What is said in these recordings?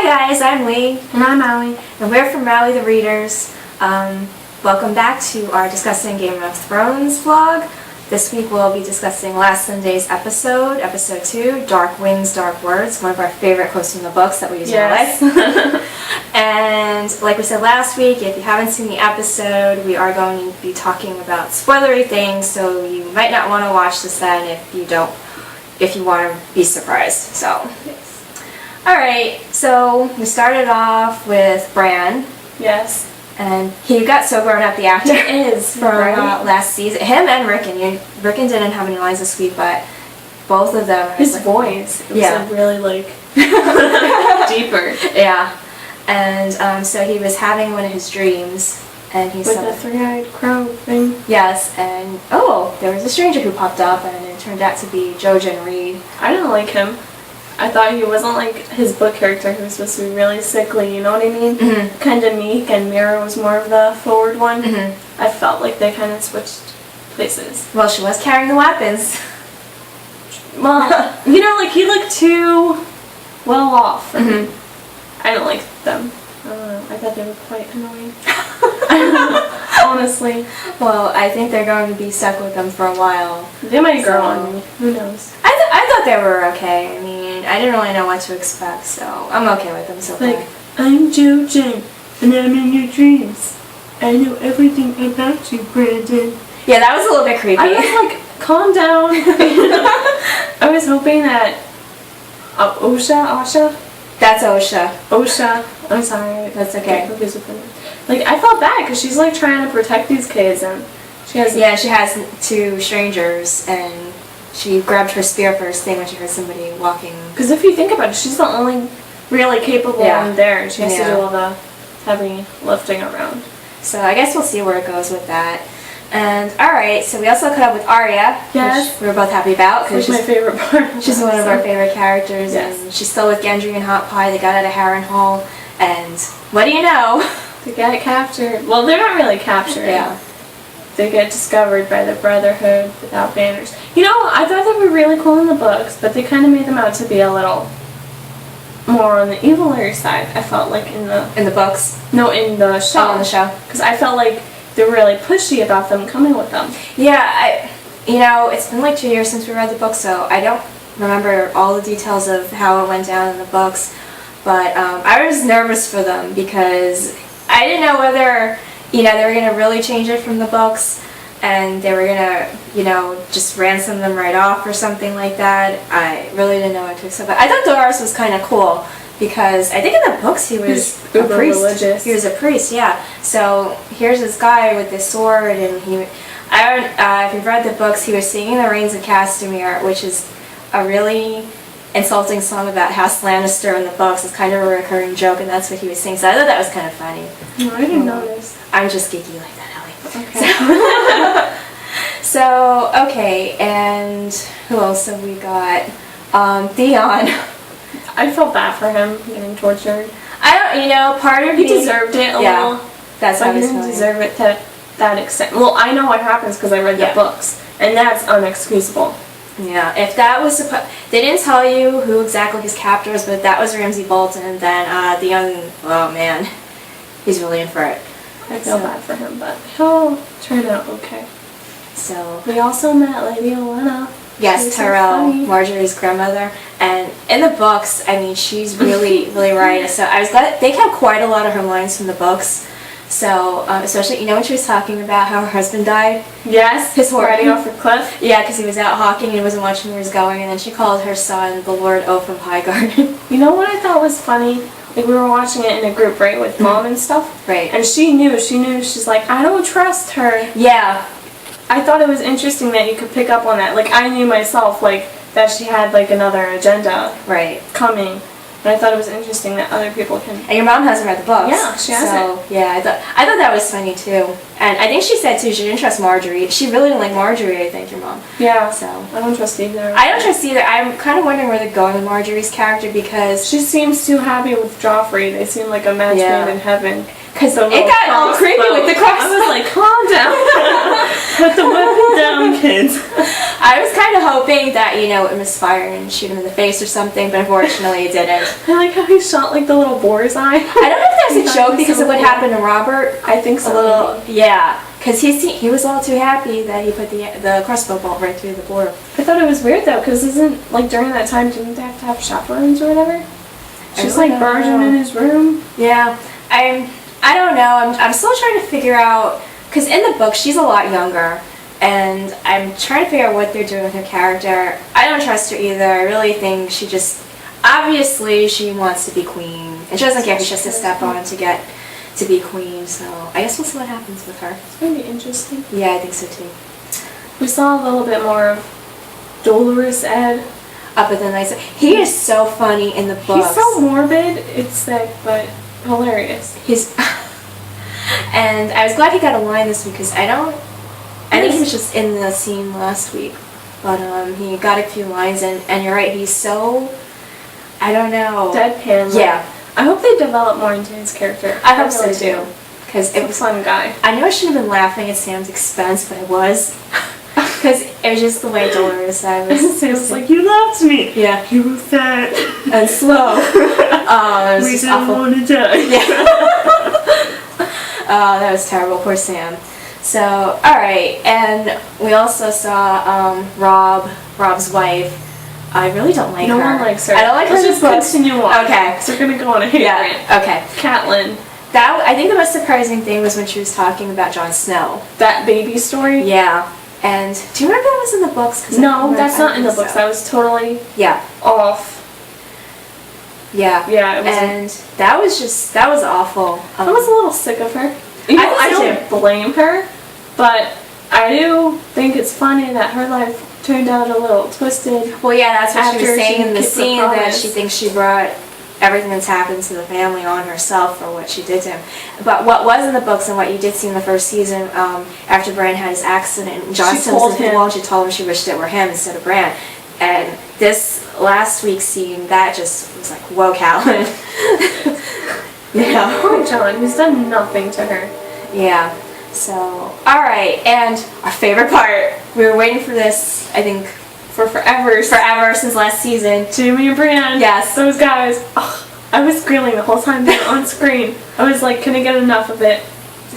guys, I'm Lee. And I'm Allie. And we're from Rally the Readers. Welcome back to our Discussing Game of Thrones vlog. This week we'll be discussing last Sunday's episode, episode 2, Dark Winds, Dark Words, one of our favorite quotes from the books that we use in our life. And like we said last week, if you haven't seen the episode, we are going to be talking about spoilery things, so you might not want to watch this then if you want to be surprised. So, alright, so we started off with Bran. Yes. And he got so grown up, the actor. He is. From right? last season. Him and Rickon. Rickon didn't have any lines this week, but both of them. His voice. It was like really deeper. Yeah. And so he was having one of his dreams. And he said, the three-eyed crow thing. Yes, and there was a stranger who popped up, and it turned out to be Jojen Reed. I didn't like him. I thought he wasn't like his book character who was supposed to be really sickly, you know what I mean? Mm-hmm. Kind of meek, and Mira was more of the forward one. Mm-hmm. I felt like they kind of switched places. Well, she was carrying the weapons. Well, he looked too well off. Mm-hmm. I don't like them. I don't know. I thought they were quite annoying. Honestly. Well, I think they're going to be stuck with them for a while. They might grow on me. Who knows? I thought they were okay. I mean, I didn't really know what to expect, so I'm okay with them so far. I'm Jojen, and I'm in your dreams. I know everything about you, Brandon. Yeah, that was a little bit creepy. I was like, calm down. I was hoping that Osha? That's Osha. Osha. I'm sorry. That's okay. I felt bad because she's like trying to protect these kids, and she has two strangers, and she grabbed her spear first thing when she heard somebody walking. Because if you think about it, she's the only really capable one there. She has to do all the heavy lifting around. So I guess we'll see where it goes with that. And alright, so we also caught up with Arya, which we were both happy about. That's my favorite part. She's one of our favorite characters, and she's still with Gendry and Hot Pie. They got out of Harrenhal, and what do you know? They get captured. Well, they're not really captured. Yeah. They get discovered by the Brotherhood without banners. I thought they were really cool in the books, but they kind of made them out to be a little more on the eviler side. I felt like in the books. No, in the show. Oh, in the show. Because I felt like they're really pushy about them coming with them. Yeah, it's been like 2 years since we read the book, so I don't remember all the details of how it went down in the books. But I was nervous for them because I didn't know whether they were going to really change it from the books and they were going to, just ransom them right off or something like that. I really didn't know what to expect. But I thought Dolores was kind of cool because I think in the books he was a priest. Religious. He was a priest, yeah. So here's this guy with this sword, and if you've read the books, he was singing the Rains of Castamere, which is a really insulting song about House Lannister in the books. It's kind of a recurring joke, and that's what he was singing. So I thought that was kind of funny. No, I didn't notice. I'm just geeky like that, Ellie. Okay. So okay, and who else have we got? Theon. I felt bad for him getting tortured. I don't, part of he deserved it a little. That's how he didn't deserve it to that extent. Well, I know what happens because I read the books, and that's unexcusable. Yeah, if that was they didn't tell you who exactly his captor was, but that was Ramsay Bolton, then Theon, oh man, he's really in for it. I feel bad for him, but he'll turn out okay. So we also met Lady Olenna. Yes, Tyrell, Marjorie's grandmother, and in the books, she's really, really right. So I was glad they kept quite a lot of her lines from the books. So especially, when she was talking about how her husband died. Yes, his horse riding off a cliff. Yeah, because he was out hawking and wasn't watching where he was going, and then she called her son the Lord O from Highgarden. You know what I thought was funny? Like we were watching it in a group, right, with Mom and stuff. Right. And she knew. She's like, I don't trust her. Yeah. I thought it was interesting that you could pick up on that. Like, I knew myself, that she had, another agenda coming. And I thought it was interesting that other people can... And your mom hasn't read the books. Yeah, she hasn't. So, yeah, I thought that was funny, too. And I think she said, too, she didn't trust Marjorie. She really didn't like Marjorie, I think, your mom. Yeah. So I don't trust either. I don't trust either. I'm kind of wondering where they're going with Marjorie's character because... She seems too happy with Joffrey. They seem like a match made in heaven. Because The it little got all creepy with the crossbow. crossbow. I was like, calm down. Put the weapon down, kids. I was kind of hoping that, you know, it would misfire and shoot him in the face or something, but unfortunately it didn't. I like how he shot like the little boar's eye. I don't know if that's a joke because of what happened to Robert. I think so. A little, yeah. Because he was all too happy that he put the crossbow bolt right through the boar. I thought it was weird though, because isn't, like, during that time, didn't they have to have chaperones or whatever? She's really like don't barging know. in his room. Yeah, I don't know. I'm still trying to figure out, because in the book she's a lot younger, and I'm trying to figure out what they're doing with her character. I don't trust her either. I really think she just, obviously she wants to be queen, and she doesn't care if she has to step on to get to be queen. So I guess we'll see what happens with her. It's going to be interesting. Yeah, I think so too. We saw a little bit more of Dolorous Ed. Up at the night, he is so funny in the books. He's so morbid, it's sick, but hilarious. He's and I was glad he got a line this week because I think he was just in the scene last week, but he got a few lines and you're right, he's so, I don't know, Deadpan. Yeah, I hope they develop more into his character. I hope so really too, do. because He's a fun guy. I know I shouldn't have been laughing at Sam's expense, but I was, because it was just the way Dolores said. Sam's like, you loved me. Yeah, You were fat. and slow. It was We just didn't awful. want to die. Yeah. That was terrible. Poor Sam. So, alright, and we also saw Rob's wife. I really don't like her. No one likes her. I don't like her in Let's the just books. continue on. Okay. So we're going to go on a hate rant. Yeah, okay. Catelyn. I think the most surprising thing was when she was talking about Jon Snow. That baby story? Yeah. And do you remember that was in the books? 'Cause I No, remember- that's I not in the think books. so. That was totally Yeah. off. Yeah. Yeah, it was. And that was awful. I was a little sick of her. You know, I I was don't blame her, but I do think it's funny that her life turned out a little twisted. Well, yeah, that's what she After was saying she in the kept the scene, that promise. she thinks she brought everything that's happened to the family on herself for what she did to him. But what was in the books and what you did see in the first season, after Bran had his accident, and Jon She Snow was told in the him. wall, she told him she wished it were him instead of Bran. And this last week's scene, that just was like, whoa, Catelyn. Yeah. Poor John, he's done nothing to her. Yeah. So, alright, and our favorite part. We were waiting for this, I think, For forever. forever since last season. Jamie and Brienne. Yes. Those guys. Ugh, I was squealing the whole time they were on screen. I was like, couldn't get enough of it.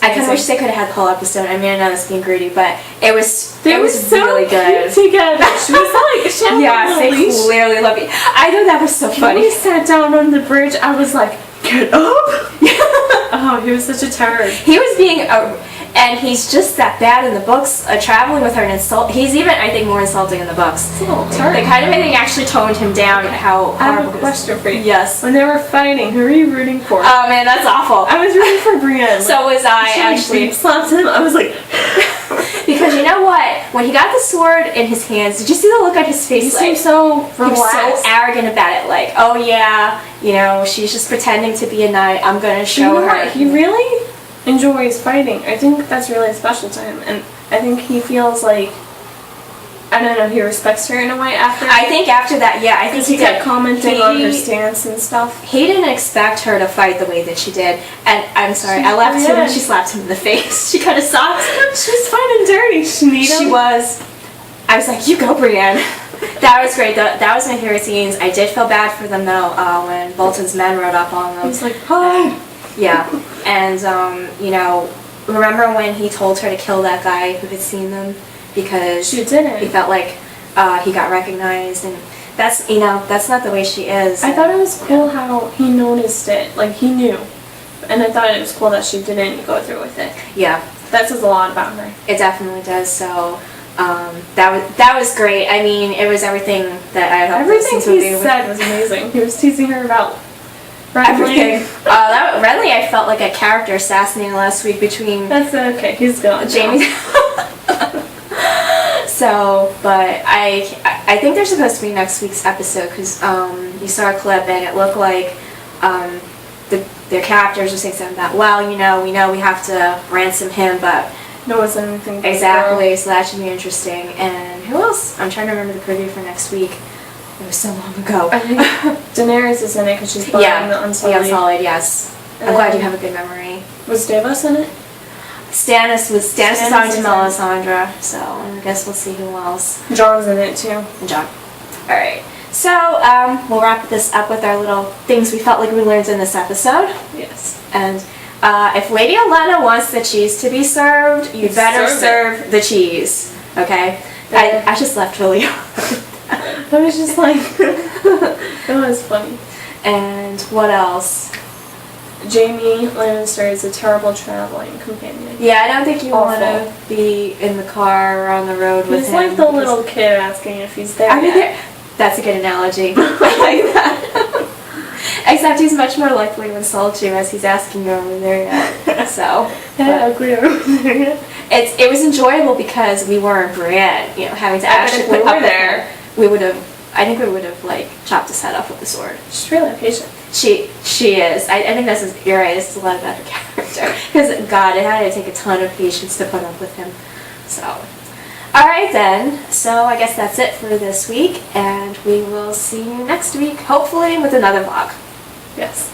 I kind of wish they could have had the whole episode. I mean, I know that's being greedy, but it was They were so really good. cute together. She was like, she had Yes, a they little leash. clearly love you. I thought that was so When funny. we sat down on the bridge, I was like, get up! Oh, he was such a turd. He was being, and he's just that bad in the books. Traveling with her and insult. He's even, I think, more insulting in the books. It's a little turd. The kind of thing actually toned him down. How I have horrible a it was. question for you. Yes. When they were fighting, who were you rooting for? Oh man, that's awful. I was rooting for Brienne. So was I She actually. slapped him. I was like, Because you know what? When he got the sword in his hands, did you see the look on his face? he seemed so He was so relaxed. arrogant about it, like, oh yeah, you know, she's just pretending to be a knight. I'm gonna You show know her. what? He really enjoys fighting. I think that's really special to him, and I think he feels like, I don't know, he respects her in a way after. I think after that, yeah, I think Because he kept did. commenting on her He- stance and stuff. He didn't expect her to fight the way that she did, and I'm sorry, I laughed too when she slapped him in the face. She kind of sucked. She was fine and dirty. She needed She was. I was like, you go, Brienne. That was great. That was my favorite scenes. I did feel bad for them though when Bolton's men rode up on I them. was like, hi. Yeah, and you know, remember when he told her to kill that guy who had seen them because She didn't. he felt like he got recognized, and that's, you know, that's not the way she is. I thought it was cool how he noticed it. Like, he knew. And I thought it was cool that she didn't go through with it. Yeah, That says a lot about her. it definitely does. So that was great. I mean, it was everything that I had hoped Everything those scenes would he be. said was amazing. He was teasing her about Everything. Renly, I felt like a character assassinated last week between That's okay. He's gone. Jamie. So, but I think they're supposed to be next week's episode because you saw a clip and it looked like their captors were saying something about, well, you know we have to ransom him, but No, it wasn't anything. but exactly, so that should be interesting. And who else? I'm trying to remember the preview for next week. It was so long ago. I think Daenerys is in it because she's buying the Yeah, the Unsullied. Unsullied, yes. I'm glad you have a good memory. Was Davos in it? Stannis was Stannis talking to is in- Melisandre, so I guess we'll see who else. John's in it too. And John. All right. So we'll wrap this up with our little things we felt like we learned in this episode. Yes. And if Lady Olenna wants the cheese to be served, you better serve the cheese. Okay. Yeah. I just left William. I was just like, it was funny. And what else? Jamie Lannister is a terrible traveling companion. Yeah, I don't think you want Awful. to be in the car or on the road with He's him. like the because- little kid asking if he's there Are you yet. there? That's a good analogy. I like that. Except he's much more likely to insult you as he's asking you over there yet. So, Yeah, but we are there yet. it was enjoyable because we weren't Brienne, you know, having to I bet actually if we put were up with there- him. We would have. I think we would have like chopped his head off with the sword. She's really patient. She is. I think you're right. This is a lot about her character. Because God, it had to take a ton of patience to put up with him. So, all right then. So I guess that's it for this week, and we will see you next week, hopefully with another vlog. Yes.